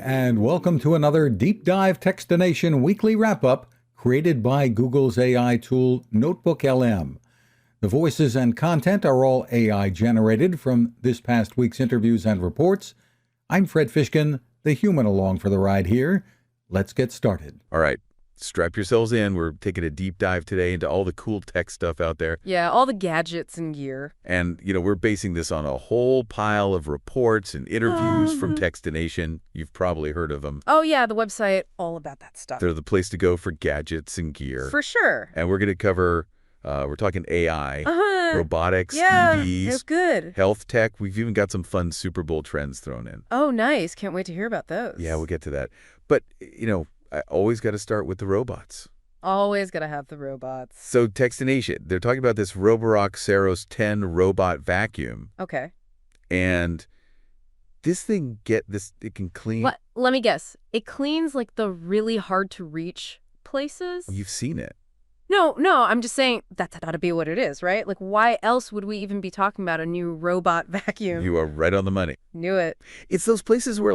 and welcome to another Deep Dive Techstination weekly wrap-up created by Google's AI tool Notebook LM. The voices and content are all AI generated from this past week's interviews and reports. I'm Fred Fishkin, the human along for the ride here. Let's get started. All right, strap yourselves in. We're taking a deep dive today into all the cool tech stuff out there. Yeah, all the gadgets and gear. And, we're basing this on a whole pile of reports and interviews from Techstination. You've probably heard of them. Oh, yeah, the website, all about that stuff. They're the place to go for gadgets and gear. For sure. And we're going to cover, we're talking AI, robotics, Yeah, EVs, it's good. health tech. We've even got some fun Super Bowl trends thrown in. Oh, nice. Can't wait to hear about those. Yeah, we'll get to that. But, I always got to start with the robots. Always gotta have the robots. So Techstination, they're talking about this Roborock Saros 10 robot vacuum. Okay. And this thing, it can clean. Let me guess. It cleans like the really hard to reach places? You've seen it. No, I'm just saying that's gotta be what it is, right? Like, why else would we even be talking about a new robot vacuum? You are right on the money. Knew it. It's those places where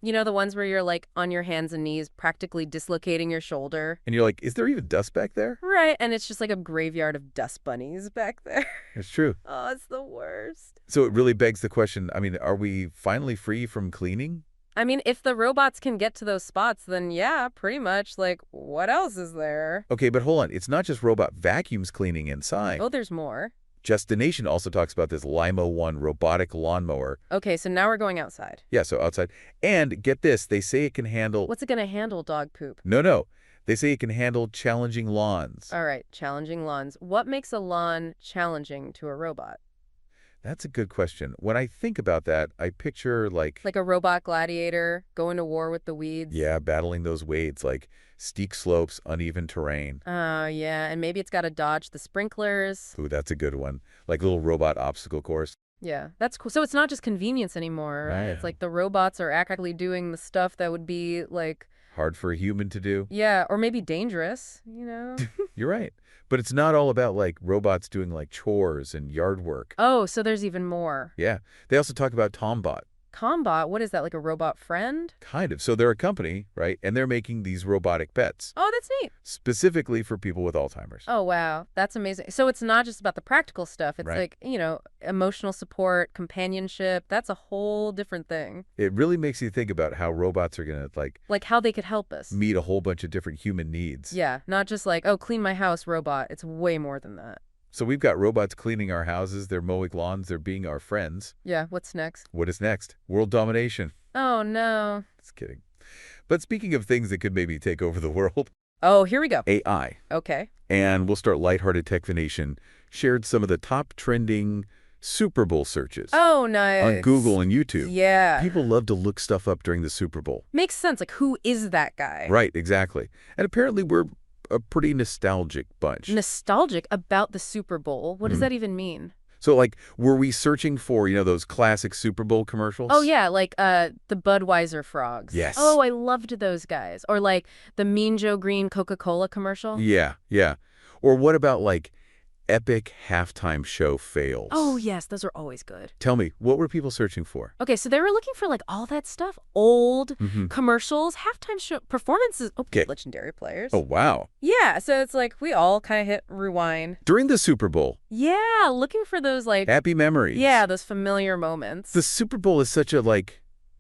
You know, the ones where you're like on your hands and knees, practically dislocating your shoulder. and you're like, is there even dust back there? Right, and it's just like a graveyard of dust bunnies back there. It's true. Oh, it's the worst. So it really begs the question, are we finally free from cleaning? I mean, if the robots can get to those spots, then yeah, pretty much. Like, what else is there? Okay, but hold on. It's not just robot vacuums cleaning inside. Oh, there's more. Techstination also talks about this Limo 1 robotic lawnmower. Okay, so now we're going outside. Yeah, so outside. And get this, they say it can handle... What's it going to handle, dog poop? No. They say it can handle challenging lawns. All right, challenging lawns. What makes a lawn challenging to a robot? That's a good question. When I think about that, I picture Like a robot gladiator going to war with the weeds? yeah, battling those weeds, like steep slopes, uneven terrain. Oh, yeah, and maybe it's got to dodge the sprinklers. Ooh, that's a good one. Like little robot obstacle course. Yeah, that's cool. So it's not just convenience anymore, right? Right. It's like the robots are actually doing the stuff that would be like, Hard for a human to do. yeah, or maybe dangerous, you know? You're right. But it's not all about like robots doing like chores and yard work. Oh, so there's even more. Yeah. They also talk about Tombot. Combot, what is that, like a robot friend? Kind of. So they're a company, right? And they're making these robotic pets Oh, that's neat. specifically for people with Alzheimer's. Oh, wow. That's amazing. So it's not just about the practical stuff. It's Right. like, emotional support, companionship. That's a whole different thing. It really makes you think about how robots are going to Like how they could help us. meet a whole bunch of different human needs. Yeah, not just like, oh, clean my house, robot. It's way more than that. So we've got robots cleaning our houses, they're mowing lawns, they're being our friends. Yeah, what's next? What is next? World domination. Oh, no. Just kidding. But speaking of things that could maybe take over the world, Oh, here we go. AI. Okay. And we'll start lighthearted. Techstination shared some of the top trending Super Bowl searches Oh, nice. on Google and YouTube. Yeah. People love to look stuff up during the Super Bowl. Makes sense. Like, who is that guy? Right, exactly. And apparently we're a pretty nostalgic bunch. Nostalgic about the Super Bowl. What does that even mean? So, were we searching for, those classic Super Bowl commercials? Oh, yeah, like the Budweiser frogs. Yes. Oh, I loved those guys. Or like the Mean Joe Green Coca-Cola commercial. Yeah. Or what about, epic halftime show fails? Oh, yes, those are always good. Tell me, what were people searching for? Okay, so they were looking for like all that stuff. Old Mhm. commercials, halftime show performances. Oh, Okay. legendary players. Oh, wow. Yeah, so it's like we all kind of hit rewind. During the Super Bowl, Yeah, looking for those like, happy memories. yeah, those familiar moments. The Super Bowl is such a,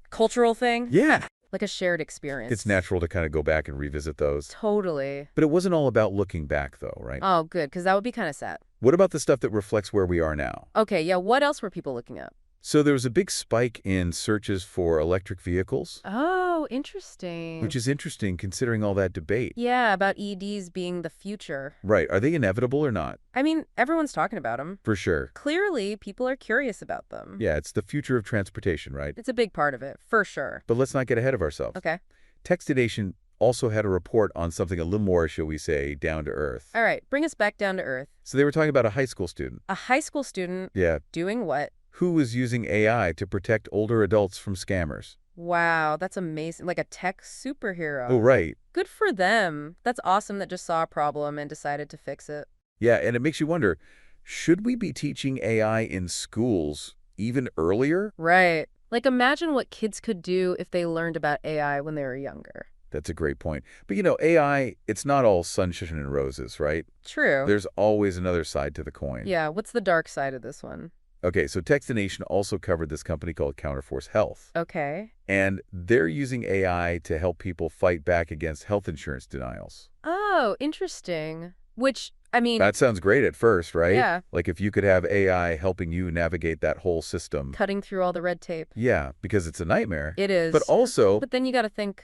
Cultural thing. yeah. Like a shared experience. It's natural to kind of go back and revisit those. Totally. But it wasn't all about looking back, though, right? Oh, good, because that would be kind of sad. What about the stuff that reflects where we are now? Okay, yeah, what else were people looking at? So there was a big spike in searches for electric vehicles, Oh, interesting. which is interesting considering all that debate. Yeah, about EDs being the future. Right. Are they inevitable or not? I mean, everyone's talking about them. For sure. Clearly, people are curious about them. Yeah, it's the future of transportation, right? It's a big part of it, for sure. But let's not get ahead of ourselves. Okay. Techstination also had a report on something a little more, shall we say, down to earth. All right, bring us back down to earth. So they were talking about a high school student. A high school student Yeah. doing what? Who was using AI to protect older adults from scammers. Wow, that's amazing. Like a tech superhero. Oh, right. Good for them. That's awesome that just saw a problem and decided to fix it. Yeah, and it makes you wonder, should we be teaching AI in schools even earlier? Right. Like, imagine what kids could do if they learned about AI when they were younger. That's a great point. But AI, it's not all sunshine and roses, right? True. There's always another side to the coin. Yeah, what's the dark side of this one? Okay, so Techstination also covered this company called Counterforce Health. Okay. And they're using AI to help people fight back against health insurance denials. Oh, interesting. Which, I mean, That sounds great at first, right? Yeah. Like if you could have AI helping you navigate that whole system. cutting through all the red tape. Yeah, because it's a nightmare. It is. But also, But then you got to think,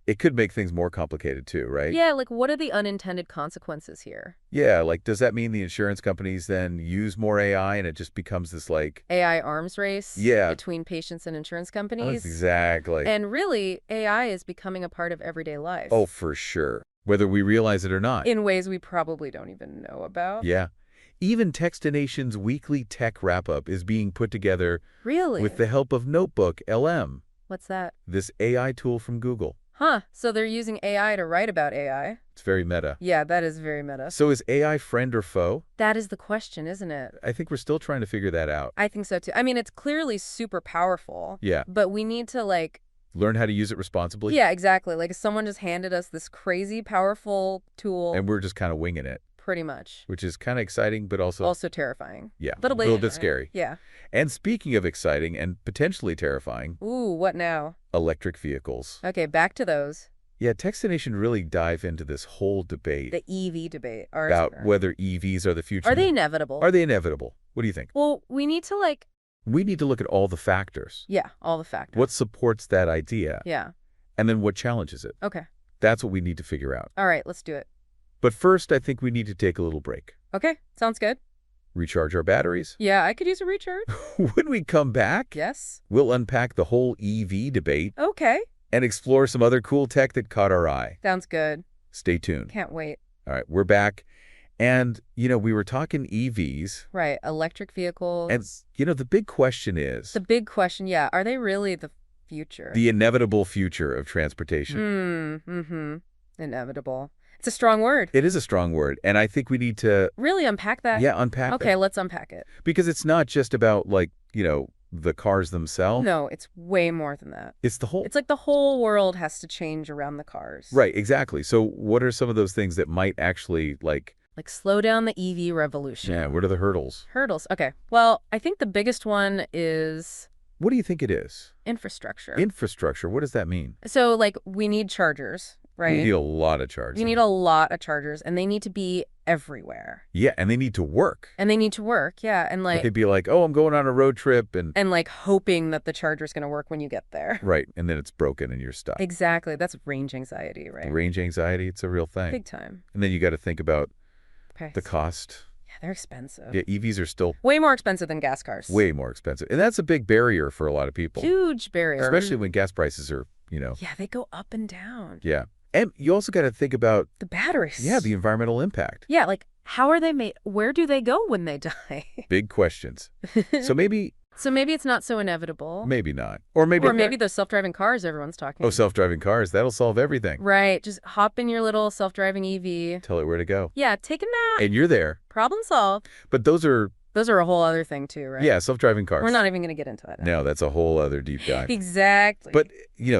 it could make things more complicated too, right? yeah, like what are the unintended consequences here? Yeah, like does that mean the insurance companies then use more AI and it just becomes this like... AI arms race Yeah. between patients and insurance companies. Exactly. And really, AI is becoming a part of everyday life. Oh, for sure. Whether we realize it or not. In ways we probably don't even know about. Yeah. Even Techstination's weekly tech wrap-up is being put together Really? with the help of Notebook LM, What's that? this AI tool from Google. Huh, so they're using AI to write about AI. It's very meta. Yeah, that is very meta. So is AI friend or foe? That is the question, isn't it? I think we're still trying to figure that out. I think so too. I mean, it's clearly super powerful. Yeah. But we need to Learn how to use it responsibly. yeah, exactly. Like if someone just handed us this crazy powerful tool, And we're just kind of winging it, pretty much. which is kind of exciting, but also, Also terrifying. yeah, Little a little bit, bit right? scary. Yeah. And speaking of exciting and potentially terrifying, Ooh, what now? electric vehicles. Okay, back to those. Yeah, Techstination really dive into this whole debate The EV debate. Ours about are. whether EVs are the future. Are they inevitable? Are they inevitable? What do you think? Well, we need to We need to look at all the factors. yeah, all the factors. What supports that idea? Yeah. And then what challenges it? Okay. That's what we need to figure out. All right, let's do it. But first, I think we need to take a little break. Okay, sounds good. Recharge our batteries. Yeah, I could use a recharge. When we come back, Yes. we'll unpack the whole EV debate Okay. and explore some other cool tech that caught our eye. Sounds good. Stay tuned. Can't wait. All right, we're back. And, we were talking EVs. Right, electric vehicles. And, the big question is The big question, yeah, are they really the future? the inevitable future of transportation. Inevitable. It's a strong word. It is a strong word, and I think we need to, Really unpack that? unpack Okay, that. let's unpack it. Because it's not just about, the cars themselves. No, it's way more than that. It's the whole... It's like the whole world has to change around the cars. Right, exactly. So what are some of those things that might actually, Like slow down the EV revolution. yeah, what are the hurdles? Hurdles. Okay. Well, I think the biggest one is What do you think it is? infrastructure. Infrastructure, what does that mean? So, we need chargers, right? We need a lot of charging. We need a lot of chargers, and they need to be everywhere. Yeah, and they need to work. And they need to work, yeah. And It could be like, oh, I'm going on a road trip, and hoping that the charger's going to work when you get there. right, and then it's broken and you're stuck. Exactly. That's range anxiety, right? Range anxiety, it's a real thing. Big time. And then you got to think about Okay. the cost. Yeah, they're expensive. Yeah, EVs are still Way more expensive than gas cars. way more expensive. And that's a big barrier for a lot of people. Huge barrier. Especially when gas prices are, Yeah, they go up and down. yeah. And you also got to think about, The batteries. yeah, the environmental impact. Yeah, how are they made? Where do they go when they die? Big questions. So maybe it's not so inevitable. maybe not. Or maybe those self-driving cars everyone's talking oh, self-driving cars, that'll solve everything. Right. Just hop in your little self-driving EV. Tell it where to go. Yeah, take a nap. And you're there. Problem solved. But those are, Those are a whole other thing too, right? yeah, self-driving cars. We're not even going to get into it. No, that's a whole other deep dive. Exactly. But,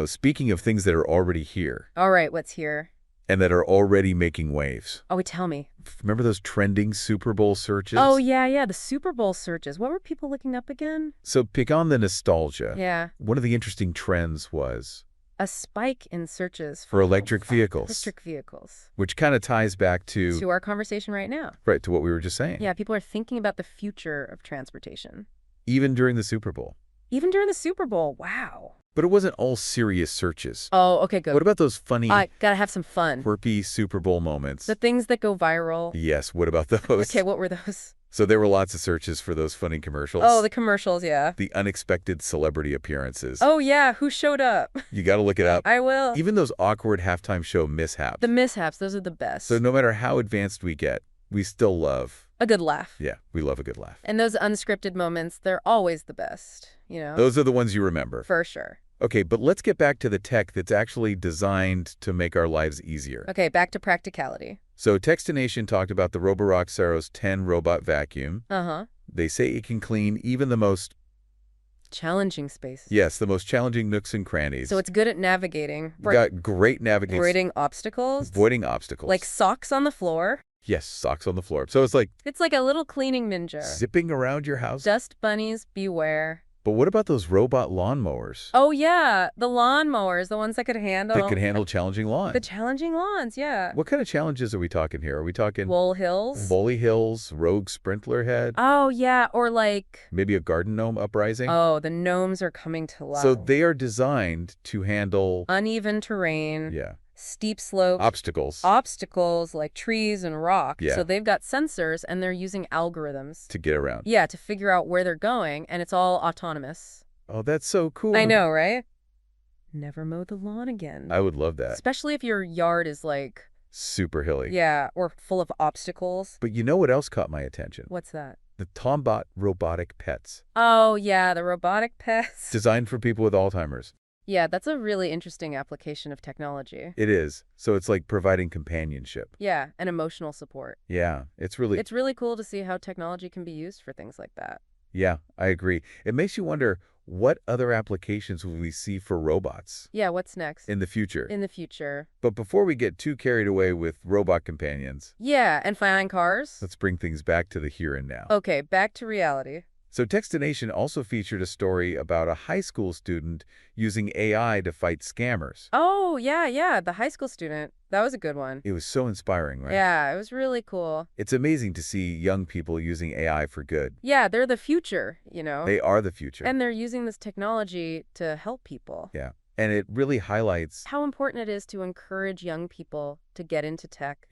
speaking of things that are already here All right, what's here? and that are already making waves. Oh, tell me. Remember those trending Super Bowl searches? Oh, yeah, the Super Bowl searches. What were people looking up again? So pick on the nostalgia. Yeah. One of the interesting trends was A spike in searches for electric vehicles, Electric vehicles. which kind of ties back To our conversation right now. right, to what we were just saying. Yeah, people are thinking about the future of transportation. Even during the Super Bowl. Even during the Super Bowl. Wow. But it wasn't all serious searches. Oh, okay, good. What about those funny, Gotta have some fun. quirky Super Bowl moments? The things that go viral. Yes, what about those? Okay, what were those? So there were lots of searches for those funny commercials. Oh, the commercials, yeah. The unexpected celebrity appearances. Oh, yeah, who showed up? You got to look it up. I will. Even those awkward halftime show mishaps. The mishaps, those are the best. So no matter how advanced we get, we still love, A good laugh. yeah, we love a good laugh. And those unscripted moments, they're always the best, Those are the ones you remember. For sure. Okay, but let's get back to the tech that's actually designed to make our lives easier. Okay, back to practicality. So Techstination talked about the Roborock Saros 10 robot vacuum. Uh-huh. They say it can clean even the most Challenging spaces. Yes, the most challenging nooks and crannies. So it's good at navigating. Got great navigation. Avoiding obstacles. Avoiding obstacles. Like socks on the floor. Yes, socks on the floor. So it's like It's like a little cleaning ninja. zipping around your house. Dust bunnies, beware. But what about those robot lawnmowers? Oh, yeah. The lawn mowers, the ones that could handle... That can handle challenging lawns. The challenging lawns, yeah. What kind of challenges are we talking here? Are we talking Wool hills. woolly hills, rogue sprinkler head, Oh, yeah. Or like... maybe a garden gnome uprising? Oh, the gnomes are coming to life. So they are designed to handle Uneven terrain. yeah, Steep slopes. obstacles Obstacles like trees and rock. Yeah. So they've got sensors and they're using algorithms. to get around. Yeah, to figure out where they're going, and it's all autonomous. Oh, that's so cool. I know, right? Never mow the lawn again. I would love that. Especially if your yard is like, Super hilly. yeah, or full of obstacles. But you know what else caught my attention? What's that? The Tombot robotic pets, Oh, yeah, the robotic pets. designed for people with Alzheimer's. Yeah, that's a really interesting application of technology. It is. So it's like providing companionship. Yeah, and emotional support. Yeah, it's really It's really cool to see how technology can be used for things like that. Yeah, I agree. It makes you wonder, what other applications will we see for robots Yeah, what's next? in the future? In the future. But before we get too carried away with robot companions, Yeah, and flying cars. let's bring things back to the here and now. Okay, back to reality. So Techstination also featured a story about a high school student using AI to fight scammers. Oh, yeah, the high school student. That was a good one. It was so inspiring, right? Yeah, it was really cool. It's amazing to see young people using AI for good. Yeah, they're the future, you know? They are the future. And they're using this technology to help people. Yeah. And it really highlights, How important it is to encourage young people to get into tech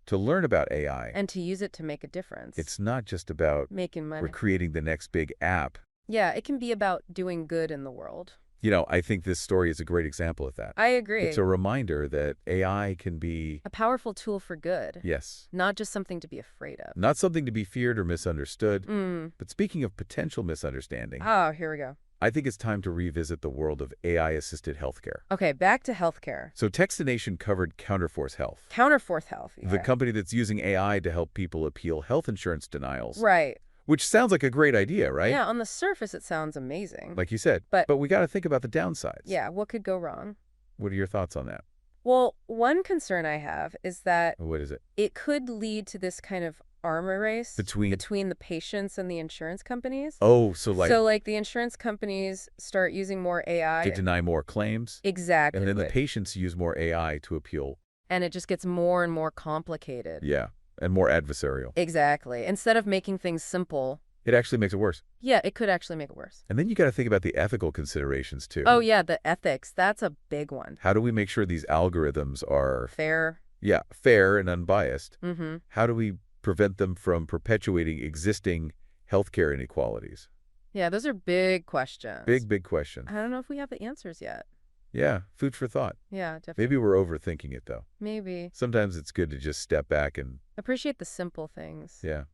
to learn about AI. and to use it to make a difference. It's not just about making money. we're creating the next big app. Yeah, it can be about doing good in the world. You know, I think this story is a great example of that. I agree. It's a reminder that AI can be, A powerful tool for good, yes, not just something to be afraid of. not something to be feared or misunderstood. Mm. But speaking of potential misunderstanding, Oh, here we go. I think it's time to revisit the world of AI-assisted healthcare. Okay, back to healthcare. So Techstination covered Counterforce Health, Counterforce Health. the yeah. company that's using AI to help people appeal health insurance denials. Right. Which sounds like a great idea, right? Yeah, on the surface it sounds amazing. Like you said. But- we got to think about the downsides. Yeah, what could go wrong? What are your thoughts on that? Well, one concern I have is that What is it? it could lead to this kind of armor race Between the patients and the insurance companies. Oh, so like the insurance companies start using more AI. to deny more claims, Exactly. and then the patients use more AI to appeal. And it just gets more and more complicated. Yeah, and more adversarial. Exactly. Instead of making things simple, It actually makes it worse. yeah, it could actually make it worse. And then you got to think about the ethical considerations too. Oh, yeah, the ethics. That's a big one. How do we make sure these algorithms are, Fair. yeah, fair and unbiased? Mm-hmm. How do we prevent them from perpetuating existing healthcare inequalities? Yeah, those are big questions. Big question. I don't know if we have the answers yet. Yeah, food for thought. Yeah, definitely. Maybe we're overthinking it though. Maybe. Sometimes it's good to just step back and, Appreciate the simple things. yeah.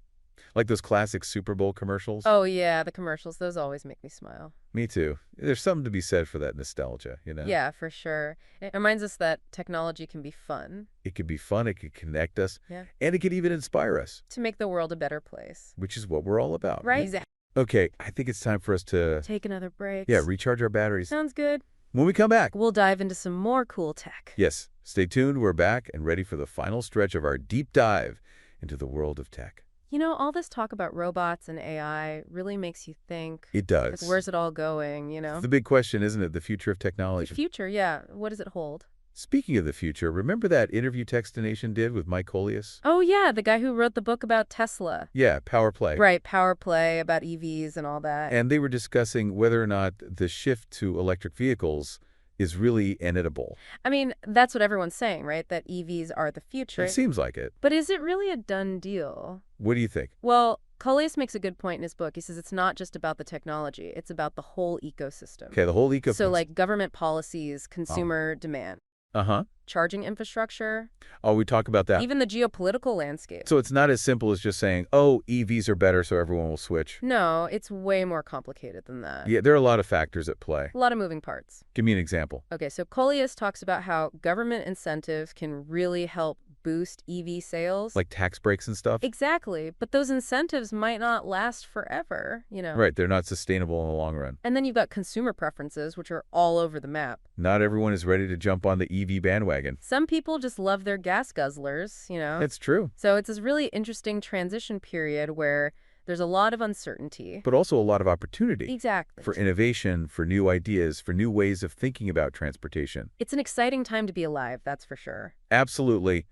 Like those classic Super Bowl commercials. Oh, yeah, the commercials. Those always make me smile. Me too. There's something to be said for that nostalgia, you know? Yeah, for sure. It reminds us that technology can be fun. It could be fun, it could connect us, Yeah. and it could even inspire us, To make the world a better place. which is what we're all about. Right? Exactly. Okay, I think it's time for us to, Take another break. yeah, recharge our batteries. Sounds good. When we come back, We'll dive into some more cool tech. yes, stay tuned. We're back and ready for the final stretch of our deep dive into the world of tech. You know, all this talk about robots and AI really makes you think. It does. Like, where's it all going, you know? It's the big question, isn't it? The future of The technology. future, yeah. What does it hold? Speaking of the future, remember that interview Techstination did with Mike Coleus? Oh, yeah, the guy who wrote the book about Tesla. Yeah, Power Play. Right, power play, about EVs and all that. And they were discussing whether or not the shift to electric vehicles is really inevitable. I mean, that's what everyone's saying, right? That EVs are the future. It seems like it. But is it really a done deal? What do you think? Well, Coleus makes a good point in his book. He says it's not just about the technology, it's about the whole ecosystem. Okay, the whole ecosystem. So, like government policies, consumer demand, Uh-huh. charging infrastructure, Oh, we talk about that. even the geopolitical landscape. So it's not as simple as just saying, oh, EVs are better, so everyone will switch. No, it's way more complicated than that. Yeah, there are a lot of factors at play. A lot of moving parts. Give me an example. Okay, so Coleus talks about how government incentives can really help boost EV sales. Like tax breaks and stuff? Exactly. But those incentives might not last forever, you know. Right, they're not sustainable in the long run. And then you've got consumer preferences, which are all over the map. Not everyone is ready to jump on the EV bandwagon. Some people just love their gas guzzlers, you know. That's true. So it's this really interesting transition period where there's a lot of uncertainty. But also a lot of opportunity. Exactly. For innovation, for new ideas, for new ways of thinking about transportation. It's an exciting time to be alive, that's for sure. Absolutely.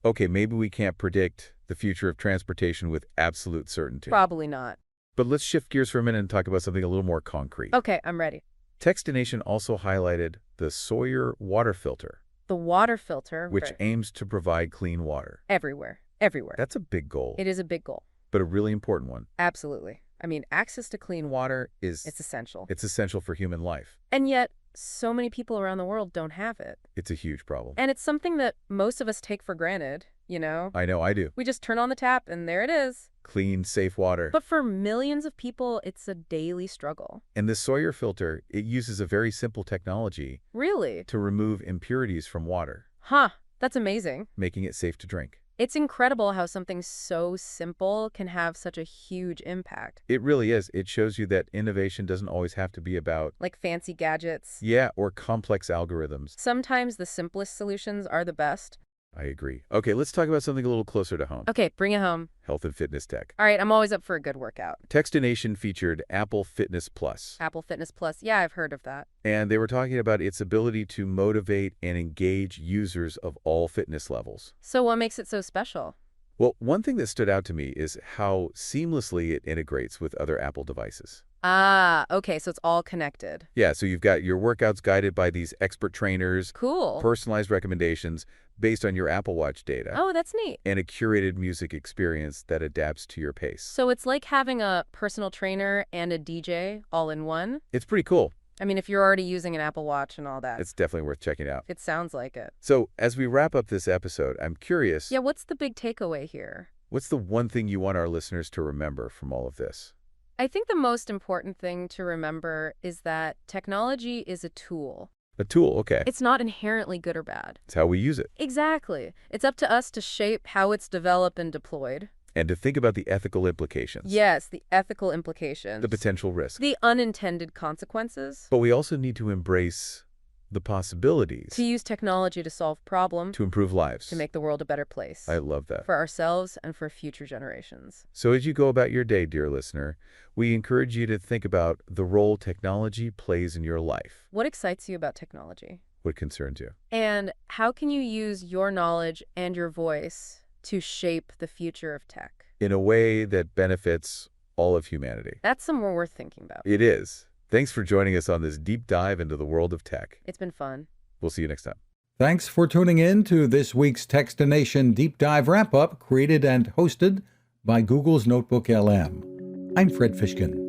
Okay, maybe we can't predict the future of transportation with absolute certainty. Probably not. But let's shift gears for a minute and talk about something a little more concrete. Okay, I'm ready. Techstination also highlighted the Sawyer water filter, The water filter. which right. aims to provide clean water. Everywhere. Everywhere. That's a big goal, It is a big goal. but a really important one. Absolutely. I mean, access to clean water, It's essential. It's essential for human life. And yet, so many people around the world don't have it. It's a huge problem. And it's something that most of us take for granted, you know? I know I do. We just turn on the tap and there it is. Clean, safe water. But for millions of people, it's a daily struggle. And this Sawyer filter, it uses a very simple technology Really? to remove impurities from water, Huh. That's amazing. making it safe to drink. It's incredible how something so simple can have such a huge impact. It really is. It shows you that innovation doesn't always have to be about, Like fancy gadgets. or complex algorithms. Sometimes the simplest solutions are the best. I agree. Okay, let's talk about something a little closer to home. Okay, bring it home. Health and fitness tech. All right, I'm always up for a good workout. Techstination featured Apple Fitness Plus, Apple Fitness Plus. Yeah, I've heard of that. and they were talking about its ability to motivate and engage users of all fitness levels. So what makes it so special? Well, one thing that stood out to me is how seamlessly it integrates with other Apple devices. Ah, okay, so it's all connected. Yeah, so you've got your workouts guided by these expert trainers, Cool. personalized recommendations based on your Apple Watch data, Oh, that's neat. and a curated music experience that adapts to your pace. So it's like having a personal trainer and a DJ all in one? It's pretty cool. I mean, if you're already using an Apple Watch and all that. It's definitely worth checking out. It sounds like it. So as we wrap up this episode, I'm curious, Yeah, what's the big takeaway here? what's the one thing you want our listeners to remember from all of this? I think the most important thing to remember is that technology is a tool. A tool, okay. It's not inherently good or bad. It's how we use it. Exactly. It's up to us to shape how it's developed and deployed. And to think about the ethical implications. Yes, the ethical implications. The potential risk. The unintended consequences. But we also need to embrace the possibilities. To use technology to solve problems. To improve lives. To make the world a better place. I love that. For ourselves and for future generations. So as you go about your day, dear listener, we encourage you to think about the role technology plays in your life. What excites you about technology? What concerns you? And how can you use your knowledge and your voice to shape the future of tech? In a way that benefits all of humanity. That's somewhere worth thinking about. It is. Thanks for joining us on this deep dive into the world of tech. It's been fun. We'll see you next time. Thanks for tuning in to this week's Techstination Deep Dive Wrap-Up, created and hosted by Google's Notebook LM. I'm Fred Fishkin.